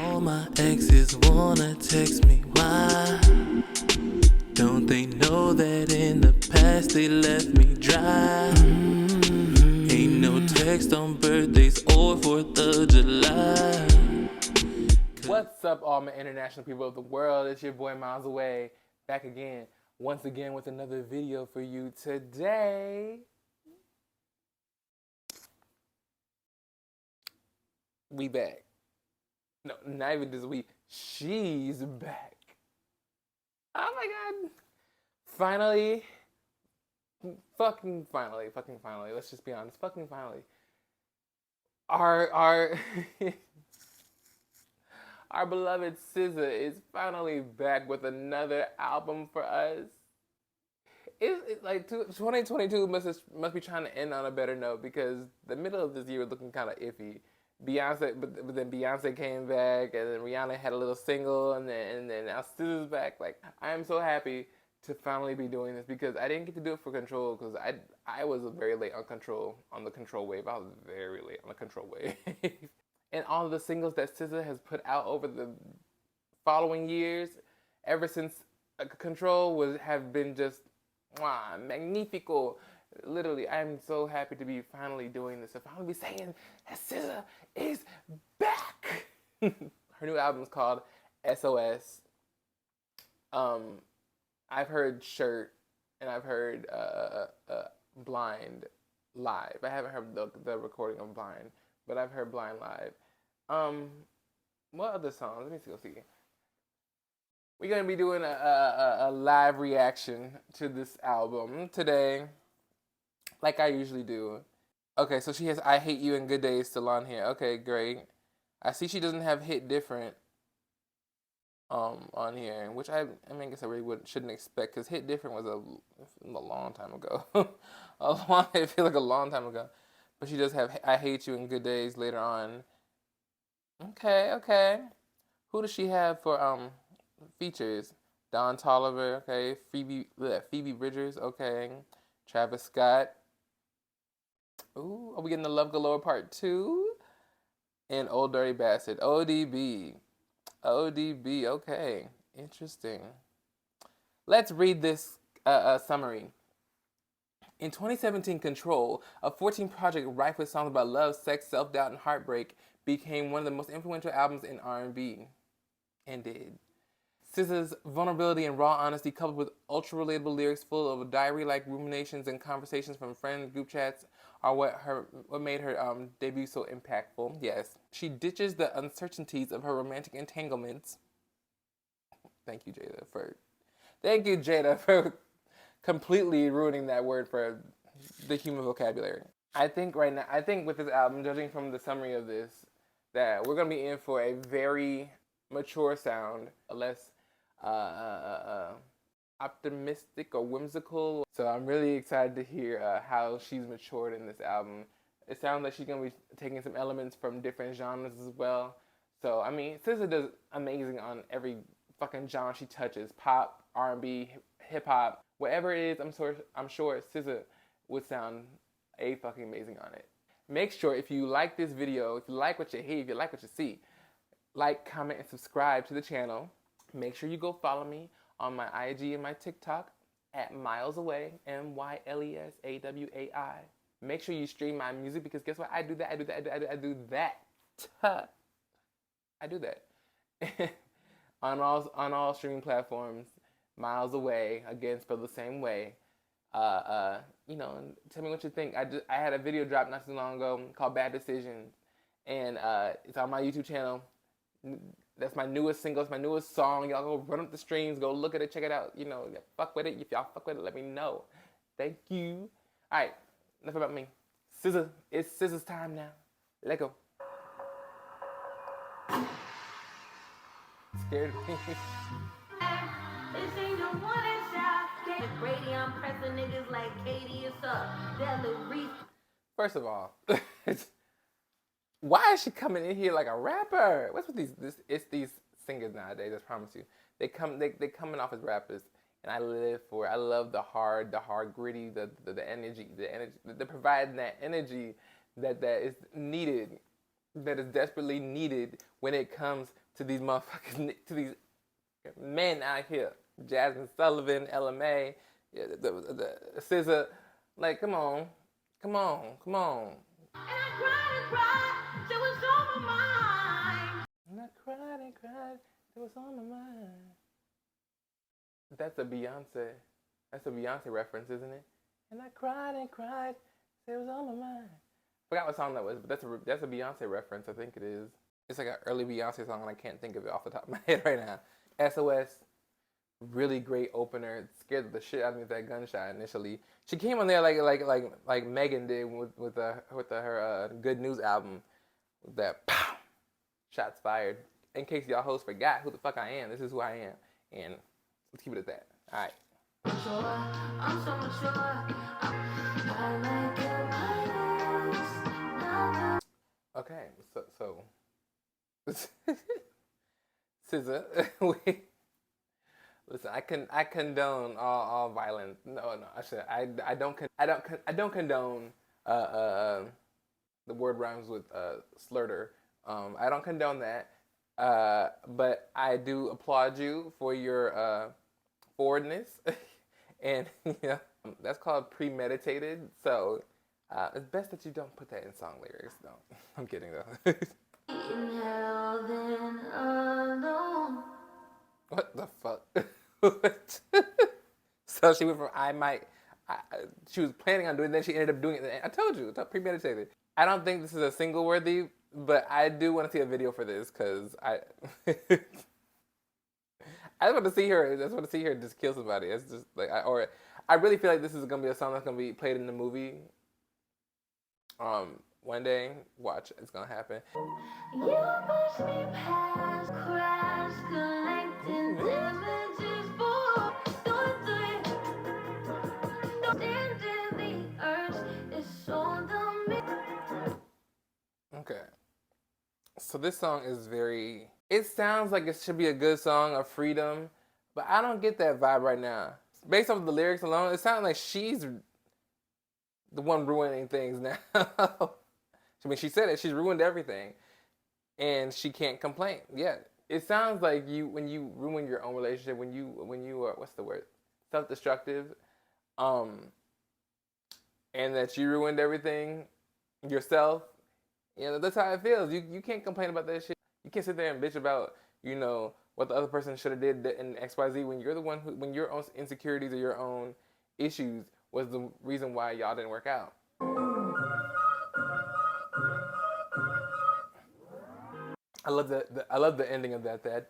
All my exes wanna text me, why? Don't they know that in the past they left me dry? Ain't no text on birthdays or 4th of July. What's up, all my international people of the world? It's your boy Miles Away, back again, once again with another video for you today. We back. No, not even just we. She's back. Oh my god. Finally. Fucking finally. Let's just be honest. Fucking finally. Our our beloved SZA is finally back with another album for us. It's like 2022 must be trying to end on a better note, because the middle of this year was looking kind of iffy. Beyonce, but then Beyonce came back, and then Rihanna had a little single, and then now SZA's back. Like, I am so happy to finally be doing this, because I didn't get to do it for Control, because I was very late on the Control wave. I was very late on the Control wave. And all of the singles that SZA has put out over the following years, ever since Control have been just magnifico. Literally, I'm so happy to be finally doing this. To finally be saying that SZA is back. Her new album is called SOS. I've heard Shirt, and I've heard Blind live. I haven't heard the recording of Blind, but I've heard Blind live. What other songs? Let me go see. We're gonna be doing a live reaction to this album today, like I usually do. Okay, so she has "I Hate You" and "Good Days" still on here. Okay, great. I see she doesn't have "Hit Different" on here, which I mean, I guess I really shouldn't expect, because "Hit Different" was a long time ago. I feel like a long time ago. But she does have "I Hate You" and "Good Days" later on. Okay. Who does she have for features? Don Toliver, okay. Phoebe Bridgers, okay. Travis Scott. Ooh, are we getting the Love Galore Part 2? And Old Dirty Bastard. ODB, okay. Interesting. Let's read this summary. In 2017, Control, a 14-project rife with songs about love, sex, self-doubt, and heartbreak, became one of the most influential albums in R&B. And did. SZA's vulnerability and raw honesty, coupled with ultra-relatable lyrics full of diary-like ruminations and conversations from friends, group chats, are what made her debut so impactful. Yes. She ditches the uncertainties of her romantic entanglements. Thank you, Jada, for completely ruining that word for the human vocabulary. I think with this album, judging from the summary of this, that we're going to be in for a very mature sound, a less optimistic or whimsical. So I'm really excited to hear how she's matured in this album. It sounds like she's going to be taking some elements from different genres as well. So, I mean, SZA does amazing on every fucking genre she touches. Pop, R&B, hip-hop, whatever it is, I'm sure SZA would sound fucking amazing on it. Make sure, if you like this video, if you like what you hear, if you like what you see, like, comment, and subscribe to the channel. Make sure you go follow me on my IG and my TikTok at Miles Away, MYLESAWAI. Make sure you stream my music, because guess what? I do that. on all streaming platforms. Miles Away, again, spelled the same way. Tell me what you think. I had a video drop not too long ago called Bad Decisions, and it's on my YouTube channel. That's my newest single. It's my newest song. Y'all go run up the streams. Go look at it. Check it out. Fuck with it. If y'all fuck with it, let me know. Thank you. All right. Enough about me. SZA. It's SZA's time now. Let go. Scared me. First of all, why is she coming in here like a rapper? What's with it's these singers nowadays, I promise you. They coming off as rappers, and I live for it. I love the hard gritty, the energy, the providing that energy that is needed, that is desperately needed when it comes to these motherfuckers, to these men out here. Jasmine Sullivan, LMA, the SZA. Like, come on. And I cried till it was on my mind. And I cried till it was on my mind. That's a Beyonce. That's a Beyonce reference, isn't it? And I cried till it was on my mind. Forgot what song that was, but that's a Beyonce reference. I think it is. It's like an early Beyonce song, and I can't think of it off the top of my head right now. SOS, really great opener. It scared the shit out of me with that gunshot initially. She came on there like Megan did with her Good News album. With that pow, shots fired. In case y'all hosts forgot who the fuck I am, this is who I am, and let's keep it at that. All right. I'm so mature. Okay, so SZA, listen. I condone all violence. No, I don't condone the word rhymes with slurter. I don't condone that. But I do applaud you for your forwardness, and that's called premeditated. So it's best that you don't put that in song lyrics. No, I'm kidding though. What the fuck? So she went from she was planning on doing it, then she ended up doing it. I told you, it's premeditated. I don't think this is a single worthy, but I do want to see a video for this because I just want to see her. I just want to see her just kill somebody. It's just like I really feel like this is gonna be a song that's gonna be played in the movie. One day, watch, it's gonna happen. You push me past, crash, collecting damages, boy. Okay. So this song is very. It sounds like it should be a good song of freedom, but I don't get that vibe right now. Based off the lyrics alone, it sounds like she's the one ruining things now. I mean, she said it. She's ruined everything, and she can't complain. Yeah, it sounds like when you ruin your own relationship, when you are what's the word, self-destructive, and that you ruined everything yourself. That's how it feels. You can't complain about that shit. You can't sit there and bitch about what the other person should have did in XYZ when you're the one when your own insecurities or your own issues was the reason why y'all didn't work out. I love the ending of that. Dun,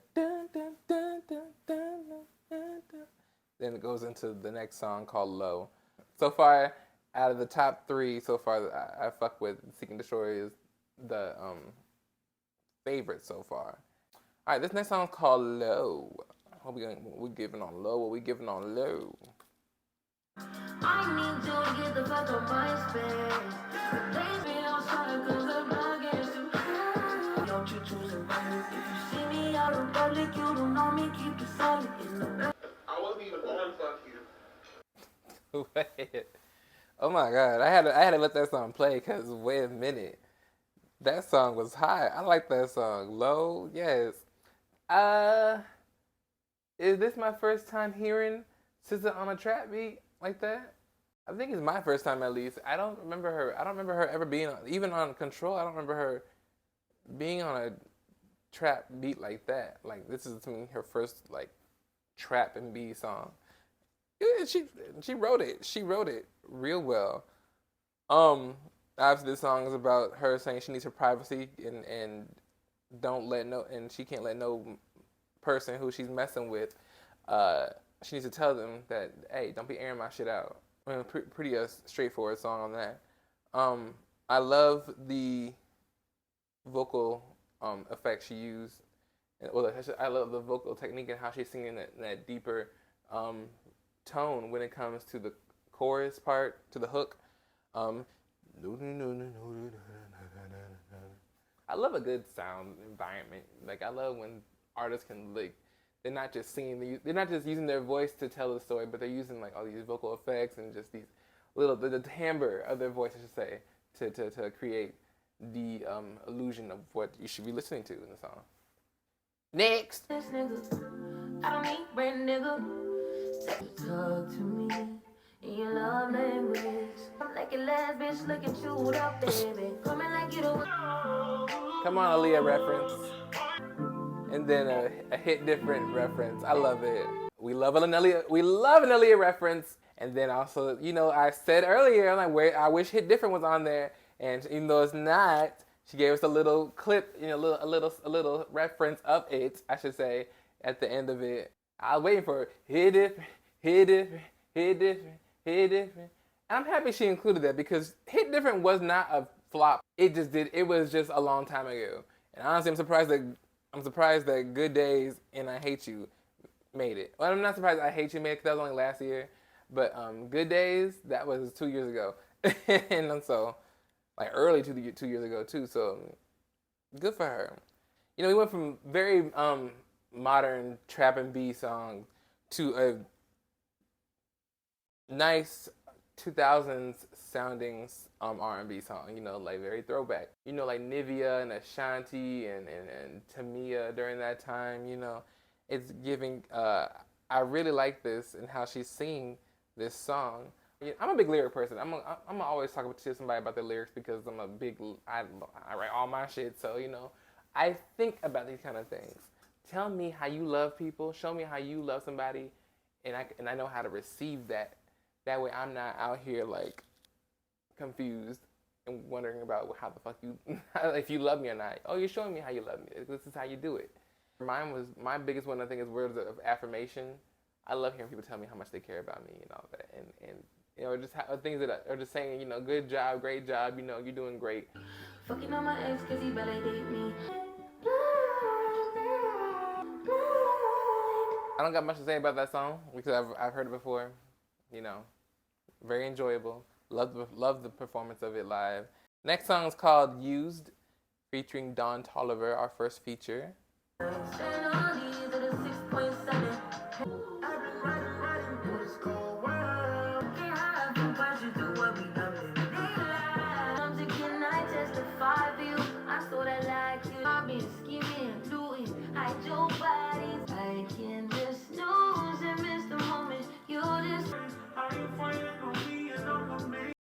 dun, dun, dun, dun, dun, dun, dun. Then it goes into the next song called Low. So far, out of the top 3 so far, I fuck with Seek and Destroy is the favorite so far. All right, this next song is called Low. We're giving on low. What we giving on low? I need to get the fuck on my space. Place me outside 'cause the block is too high. Don't you choose a way. If you see me out in public, you don't know me. Keep it solid in the back. I wasn't even on fuck you. Wait. Oh my god, I had to let that song play because wait a minute. That song was high. I like that song. Low, yes. Is this my first time hearing SZA on a trap beat like that? I think it's my first time at least. I don't remember her ever being even on Control. I don't remember her being on a trap beat like that. Like this is to me her first like trap and B song. She wrote it. She wrote it real well. Obviously this song is about her saying she needs her privacy and she can't let no person who she's messing with, she needs to tell them that, hey, don't be airing my shit out. I mean, pretty straightforward song on that. I love the vocal effects she used. I love the vocal technique and how she's singing that deeper tone when it comes to the chorus part, to the hook. I love a good sound environment. Like I love when artists can they're not just singing, they're not just using their voice to tell the story, but they're using like all these vocal effects and just these the timbre of their voice, I should say, to create the illusion of what you should be listening to in the song. Next. This nigga, I don't need brand nigga. Talk to me in your love language. I'm like a last bitch looking chewed up, baby. Coming like you don't. Come on, Aaliyah reference. And then a hit different reference. I love it. We love an Aaliyah reference. And then also, I said earlier, I'm like, I wish Hit Different was on there. And even though it's not, she gave us a little clip, a little reference of it, I should say, at the end of it. I was waiting for Hit Different, Hit Different, Hit Different, Hit Different. And I'm happy she included that because Hit Different was not a flop. It was just a long time ago. And honestly, I'm surprised that Good Days and I Hate You made it. Well, I'm not surprised I Hate You made it because that was only last year. But Good Days, that was 2 years ago. And so, like early 2 years ago too. So, good for her. We went from very modern trap and B song to a nice 2000s sounding R&B song, like very throwback. Like Nivea and Ashanti and Tamia during that time, it's giving, I really like this and how she's singing this song. I'm a big lyric person. I'm gonna always talk to somebody about their lyrics because I write all my shit, so, I think about these kind of things. Tell me how you love people, show me how you love somebody, and I know how to receive that. That way I'm not out here like confused and wondering about how the fuck if you love me or not. Oh, you're showing me how you love me. This is how you do it. My biggest one, I think, is words of affirmation. I love hearing people tell me how much they care about me and all that. And just things that are just saying, good job, great job, you're doing great. Fucking on my ex cause he validate me. I don't got much to say about that song because I've heard it before. Very enjoyable. Love the performance of it live. Next song is called Used, featuring Don Toliver, our first feature.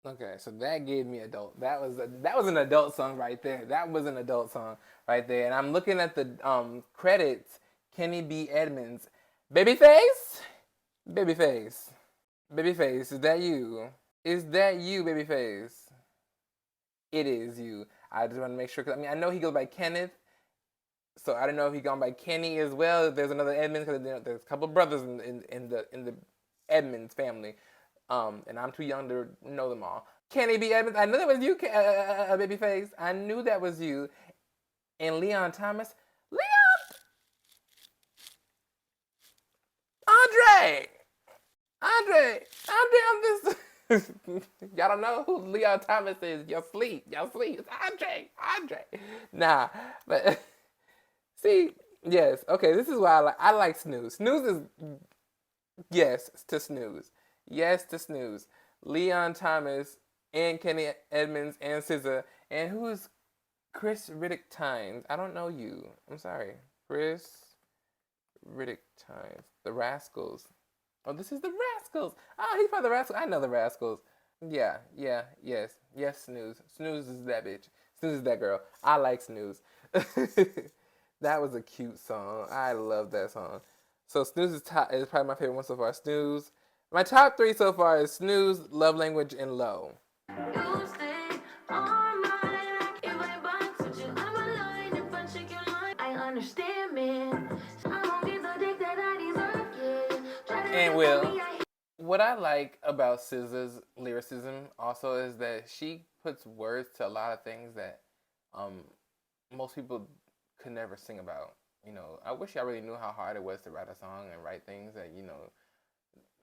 Okay, so that gave me adult. That was an adult song right there. That was an adult song right there. And I'm looking at the credits. Kenny B. Edmonds, Babyface, Babyface, Babyface. Is that you? Is that you, Babyface? It is you. I just want to make sure because I know he goes by Kenneth, so I don't know if he gone by Kenny as well. There's another Edmonds because there's a couple of brothers in the Edmonds family. And I'm too young to know them all. Kenny B. Edmonds, I knew that was you, Babyface. I knew that was you. And Leon Thomas. Leon! Andre, I'm this. Y'all don't know who Leon Thomas is. Y'all sleep. It's Andre. Nah, but see, yes. Okay, this is why I like Snooze. Snooze is yes to Snooze. Yes to Snooze. Leon Thomas and Kenny Edmonds and SZA. And who's Chris Riddick Tynes? I don't know you. I'm sorry. Chris Riddick Tynes. The Rascals. Oh, this is the Rascals. Oh, he's by the Rascals. I know the Rascals. Yes. Yes, Snooze. Snooze is that bitch. Snooze is that girl. I like Snooze. That was a cute song. I love that song. So Snooze is probably my favorite one so far. Snooze. My top 3 so far is Snooze, Love Language, and Low. And Will, what I like about SZA's lyricism also is that she puts words to a lot of things that most people could never sing about. I wish I really knew how hard it was to write a song and write things that,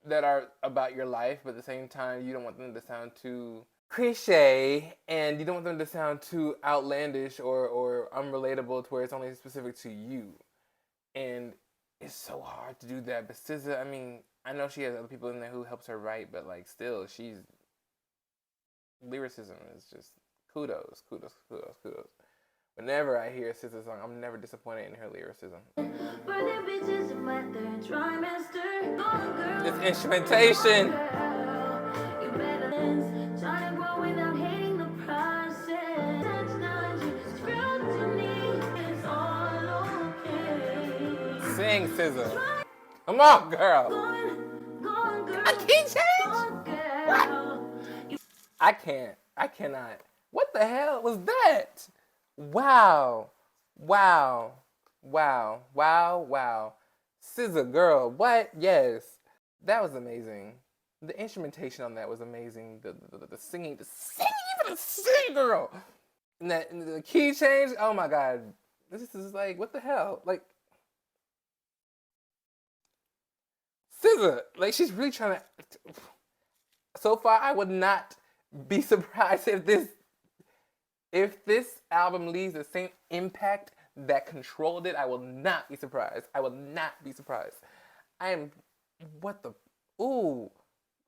that are about your life, but at the same time, you don't want them to sound too cliche, and you don't want them to sound too outlandish or unrelatable to where it's only specific to you. And it's so hard to do that. But SZA, I know she has other people in there who helps her write, but still, lyricism is just kudos. Whenever I hear a SZA song, I'm never disappointed in her lyricism. This instrumentation. Sing, SZA. Come on, girl. I can't change. What? I cannot. What the hell was that? Wow. SZA, girl, what? Yes. That was amazing. The instrumentation on that was amazing. The singing, even the sing, girl. And the key change, oh my God. This is like, what the hell? Like, SZA, like she's really trying to. So far, I would not be surprised if this album leaves the same impact that Controlled it. I will not be surprised. I am. What the? Ooh.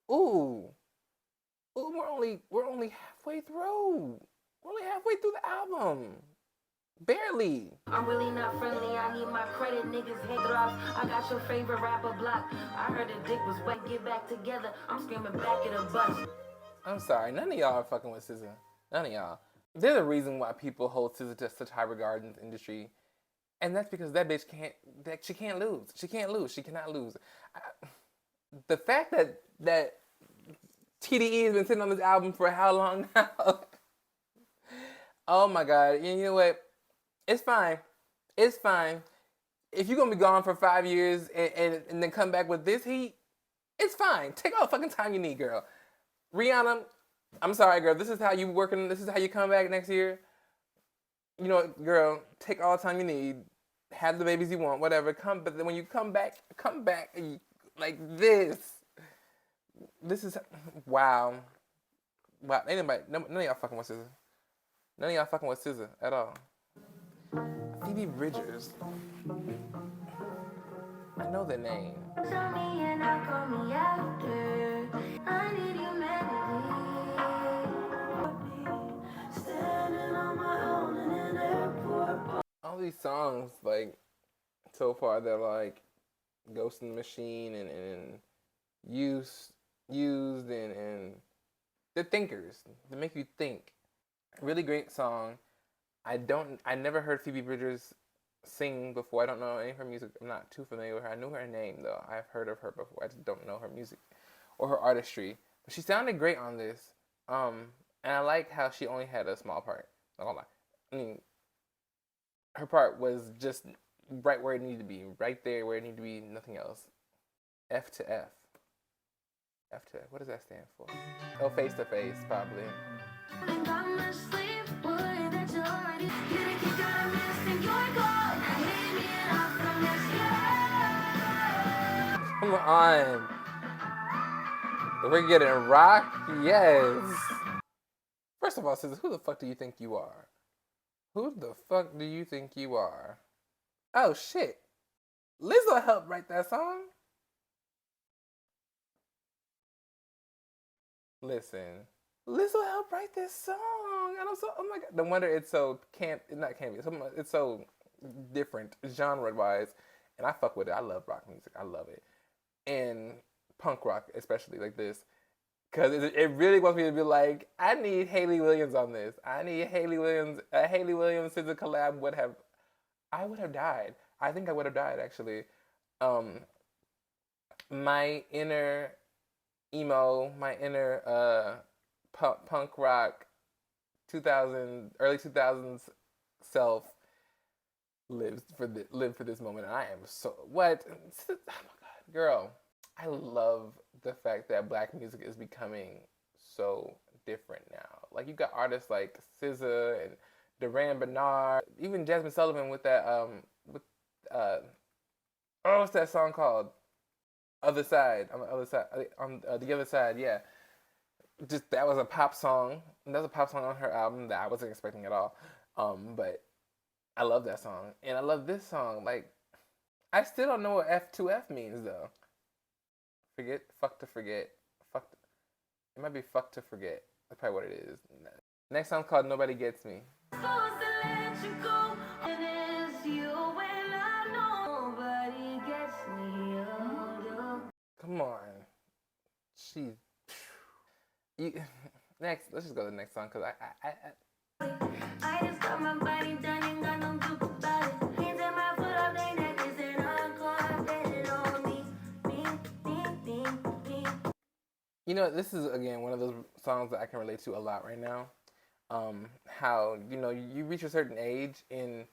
We're only halfway through. We're only halfway through the album. Barely. I'm really not friendly. I need my credit. Niggas head drops. I got your favorite rapper blocked. I heard the dick was wet. Get back together. I'm screaming back at a bus. I'm sorry. None of y'all are fucking with SZA. None of y'all. There's a reason why people hold SZA to such high regard in the industry, and that's because that bitch she can't lose. She cannot lose. The fact that TDE has been sitting on this album for how long now? Oh my God. You know what? It's fine. If you're gonna be gone for 5 years and then come back with this heat, it's fine. Take all the fucking time you need, girl. Rihanna, I'm sorry, girl. This is how you working. This is how you come back next year. You know what, girl? Take all the time you need. Have the babies you want, whatever. But then when you come back like this. This is wow. None of y'all fucking with SZA. None of y'all fucking with SZA at all. Phoebe Bridgers. I know the name. All these songs, like, so far, they're like Ghost in the Machine and used and they're thinkers. They make you think. Really great song. I never heard Phoebe Bridgers sing before. I don't know any of her music. I'm not too familiar with her. I knew her name though. I've heard of her before. I just don't know her music or her artistry. But she sounded great on this. And I like how she only had a small part. Not gonna lie. I mean, her part was just right where it needed to be. Right there where it needed to be, nothing else. F to F. F to F. What does that stand for? Oh, face to face, probably. Come on. We're getting rock? Yes. First of all, SZA, who the fuck do you think you are? Who the fuck do you think you are? Oh, shit. Lizzo helped write that song. Listen. Lizzo helped write this song. And I'm so, oh my God. No wonder it's so it's so different genre-wise. And I fuck with it. I love rock music. I love it. And punk rock, especially like this. Because it really wants me to be like, I need Hayley Williams on this. I need Hayley Williams. A Hayley Williams SZA collab I would have died. I think I would have died, actually. My inner emo, my inner punk rock early 2000s self lived for this moment. And I am so, what? Oh my God, girl. I love the fact that black music is becoming so different now. Like, you got artists like SZA and Duran Bernard, even Jasmine Sullivan with that, what's that song called? Other Side. On the other side, yeah. Just, that was a pop song. That was a pop song on her album that I wasn't expecting at all. But I love that song. And I love this song. Like, I still don't know what F2F means, though. It might be fuck to forget. That's probably what it is. Next song's called Nobody Gets Me. Supposed to let you go. And it's you when I know nobody gets me. Come on. She's. You, next, let's just go to the next song because I just got my body done and got no do about it. Hands at my foot off they necklace and encore. Bet it on me. Bing, bing, bing, bing. you know, this is again one of those songs that I can relate to a lot right now. How you reach a certain age in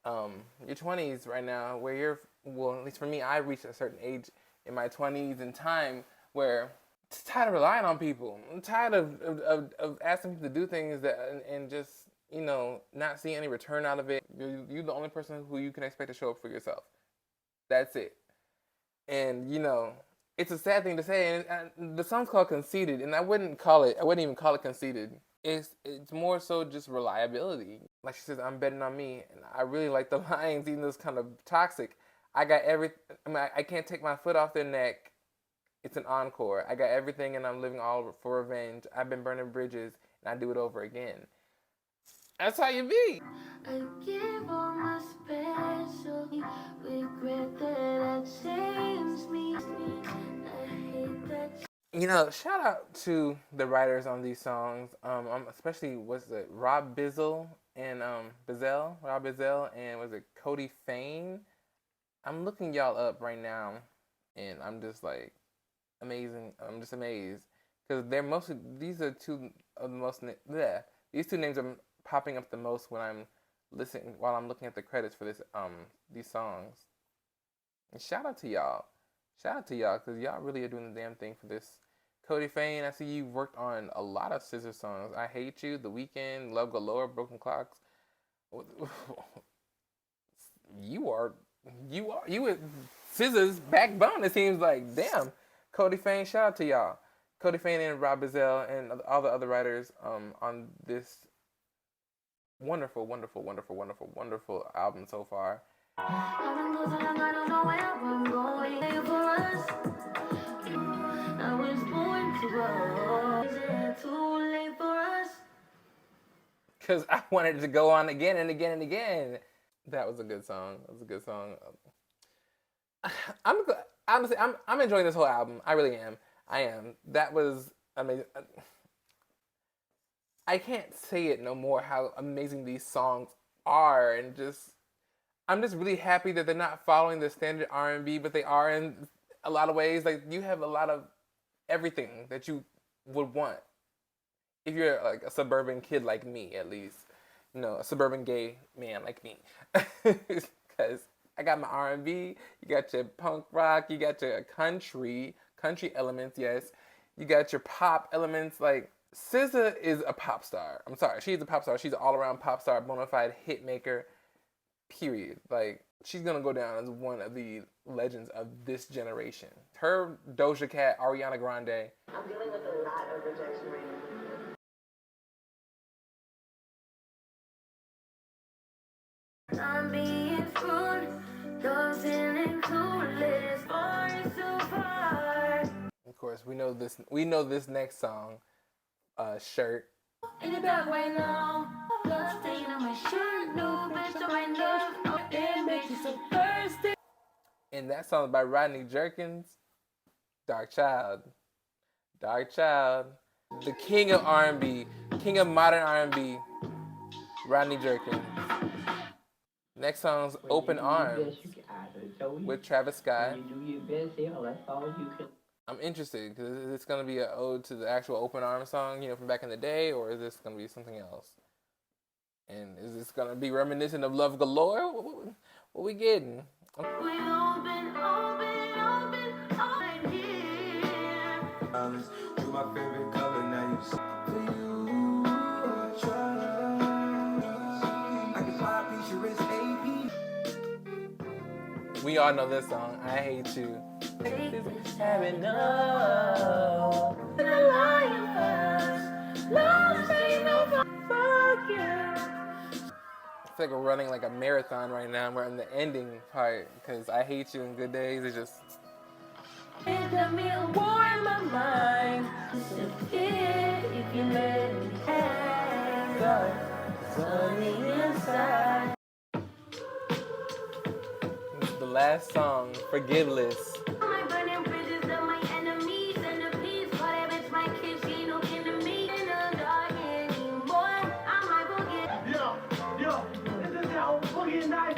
your 20s right now where at least for me, I reached a certain age in my 20s in time where I'm tired of relying on people. I'm tired of asking people to do things and just not seeing any return out of it. You're the only person who you can expect to show up for yourself. That's it. And it's a sad thing to say. And the song's called Conceited, and I wouldn't even call it conceited. It's more so just reliability. Like she says, I'm betting on me, and I really like the lines, even though it's kind of toxic. I can't take my foot off their neck. It's an encore. I got everything, and I'm living all for revenge. I've been burning bridges, and I do it over again. That's how you be. I give all my special. Regret that I changed me. I hate that. Shout out to the writers on these songs. Especially Rob Bizzle and Rob Bizzle, and was it Cody Fane? I'm looking y'all up right now, and I'm just like amazing. I'm just amazed because these are two of the most. Yeah, these two names are popping up the most when I'm listening while I'm looking at the credits for these songs. And shout out to y'all. Shout out to y'all because y'all really are doing the damn thing for this. Cody Fane, I see you've worked on a lot of SZA songs. I Hate You, The Weeknd, Love Galore, Broken Clocks. You were SZA's backbone. It seems like. Damn, Cody Fane. Shout out to y'all, Cody Fane and Rob Bizzle and all the other writers on this wonderful, wonderful, wonderful, wonderful, wonderful album so far. Because I wanted to go on again and again and again. That was a good song. Honestly, I'm enjoying this whole album. I really am. I am. That was amazing. I can't say it no more how amazing these songs are, and I'm just really happy that they're not following the standard R&B, but they are in a lot of ways. Like you have a lot of everything that you would want if you're like a suburban kid like me, at least. A suburban gay man like me, because I got my R&B, you got your punk rock, you got your country elements, yes, you got your pop elements. Like SZA is a pop star. I'm sorry, she's a pop star. She's an all-around pop star, bona fide hit maker. Period. Like she's gonna go down as one of the legends of this generation. Her, Doja Cat, Ariana Grande. I'm dealing with a lot of rejection right now. I'm being cruel, doesn't include this far so far. Of course, we know this next song, Shirt. In the dark right now, blood stain on my shirt, no bitch on my nerve, damn bitch is so thirsty. And that song by Rodney Jerkins, Dark Child, the king of R&B, king of modern R&B, Rodney Jerkins. Next song's Open Arms with Travis Scott. I'm interested because is this going to be an ode to the actual Open Arms song, from back in the day, or is this going to be something else? And is this going to be reminiscent of Love Galore? What we getting? We open here. To my favorite color, now you see. For you, I try. I can pop your wrist, AP. We all know this song. I Hate You. Have enough. The lion first. Love ain't no fuck you. I feel like we're running like a marathon right now. We're in the ending part because I Hate You and Good Days is just. It got me a war in my mind. Disappear if you let me have. dark, sunny inside. This is the last song, Forgiveless. My burning bridges of my enemies and the peace. Call that bitch my kid, she ain't no kin to me. In the dark anymore, I might forget. Yo, this is how fucking nice.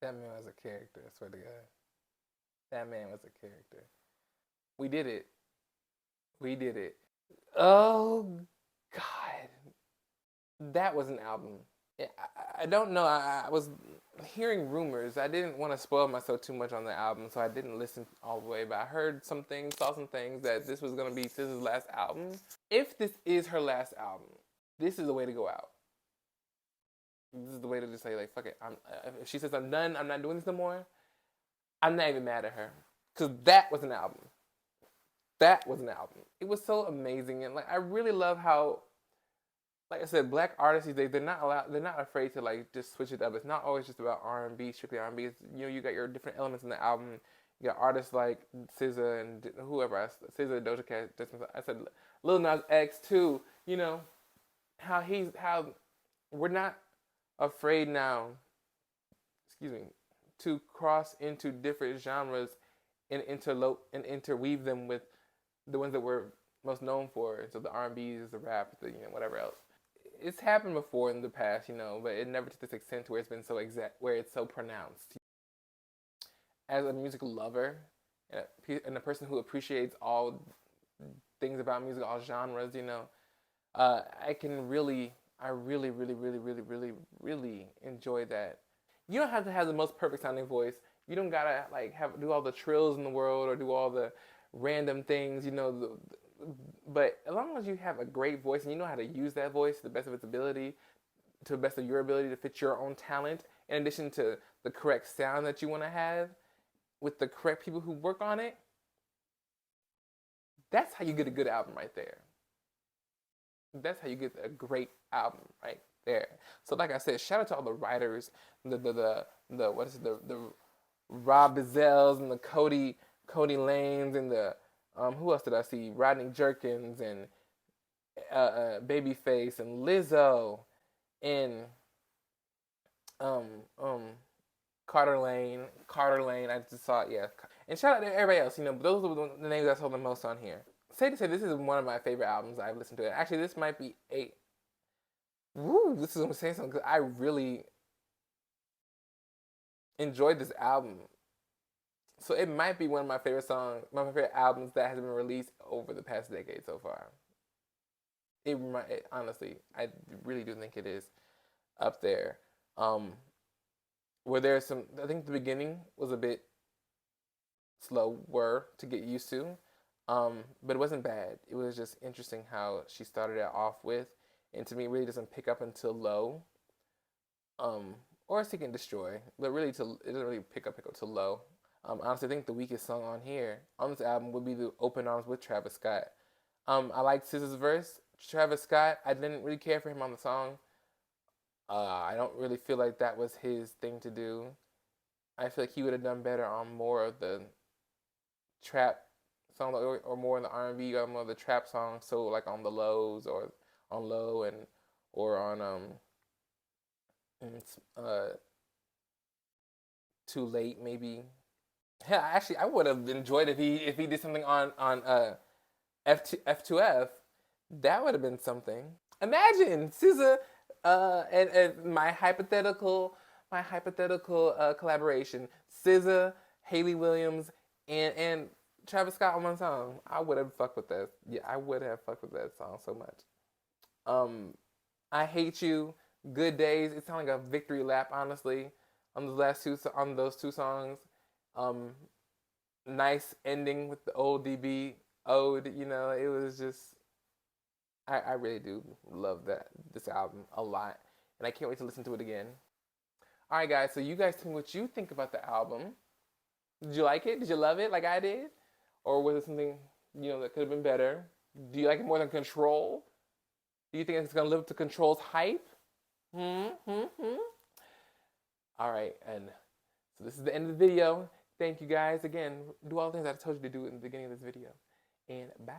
That man was a character, I swear to God. That man was a character. We did it. We did it. Oh, God. That was an album. I don't know. I was hearing rumors. I didn't want to spoil myself too much on the album, so I didn't listen all the way. But I heard some things, saw some things that this was going to be SZA's last album. If this is her last album, this is the way to go out. This is the way to just say, like, fuck it. If she says I'm done, I'm not doing this no more, I'm not even mad at her. Because that was an album. That was an album. It was so amazing. And, like, I really love how, like I said, black artists these days, they're not afraid to, like, just switch it up. It's not always just about R&B, strictly R&B. It's, you know, you got your different elements in the album. You got artists like SZA and whoever else, SZA, Doja Cat, I said Lil Nas X too. You know, how we're not afraid now, to cross into different genres and interweave them with the ones that we're most known for. So the R&Bs, the rap, the whatever else. It's happened before in the past, but it never to this extent where it's been so exact, where it's so pronounced. As a music lover and a person who appreciates all things about music, all genres, I really, really, really, really enjoy that. You don't have to have the most perfect sounding voice. You don't gotta do all the trills in the world or do all the random things, but as long as you have a great voice and you know how to use that voice to the best of its ability, to the best of your ability to fit your own talent, in addition to the correct sound that you want to have with the correct people who work on it, that's how you get a good album right there. That's how you get a great album right there. So like I said, shout out to all the writers, the Rob Bizels and the Cody Lanes and the who else did I see? Rodney Jerkins and Babyface and Lizzo and Carter Lane. I just saw it, yeah. And shout out to everybody else. Those are the names I saw the most on here. Say this is one of my favorite albums I've listened to. Actually, this might be this is I'm saying something because I really enjoyed this album. So it might be one of my favorite favorite albums that has been released over the past decade so far. Honestly, I really do think it is up there. Where there's some, I think the beginning was a bit slower to get used to, but it wasn't bad. It was just interesting how she started it off with, and to me, it really doesn't pick up until Low, or Seek and Destroy, but really it doesn't really pick up till Low. Honestly, I think the weakest song on this album, would be the Open Arms with Travis Scott. I liked SZA's verse. Travis Scott, I didn't really care for him on the song. I don't really feel like that was his thing to do. I feel like he would have done better on more of the trap song or more in the R&B, or more of the trap songs. So like on the Lows or on Low or on Too Late maybe. Yeah, actually, I would have enjoyed if he did something on F2F. That would have been something. Imagine SZA and my hypothetical collaboration. SZA, Hayley Williams, and Travis Scott on one song. I would have fucked with that. Yeah, I would have fucked with that song so much. I Hate You, Good Days. It sounded like a victory lap, honestly, on those two songs. Nice ending with the old DB ode. It was just. I really do love this album a lot, and I can't wait to listen to it again. All right, guys. So you guys tell me what you think about the album. Did you like it? Did you love it like I did, or was it something that could have been better? Do you like it more than Control? Do you think it's gonna live up to Control's hype? All right, and so this is the end of the video. Thank you guys again. Do all the things I told you to do in the beginning of this video, and bye.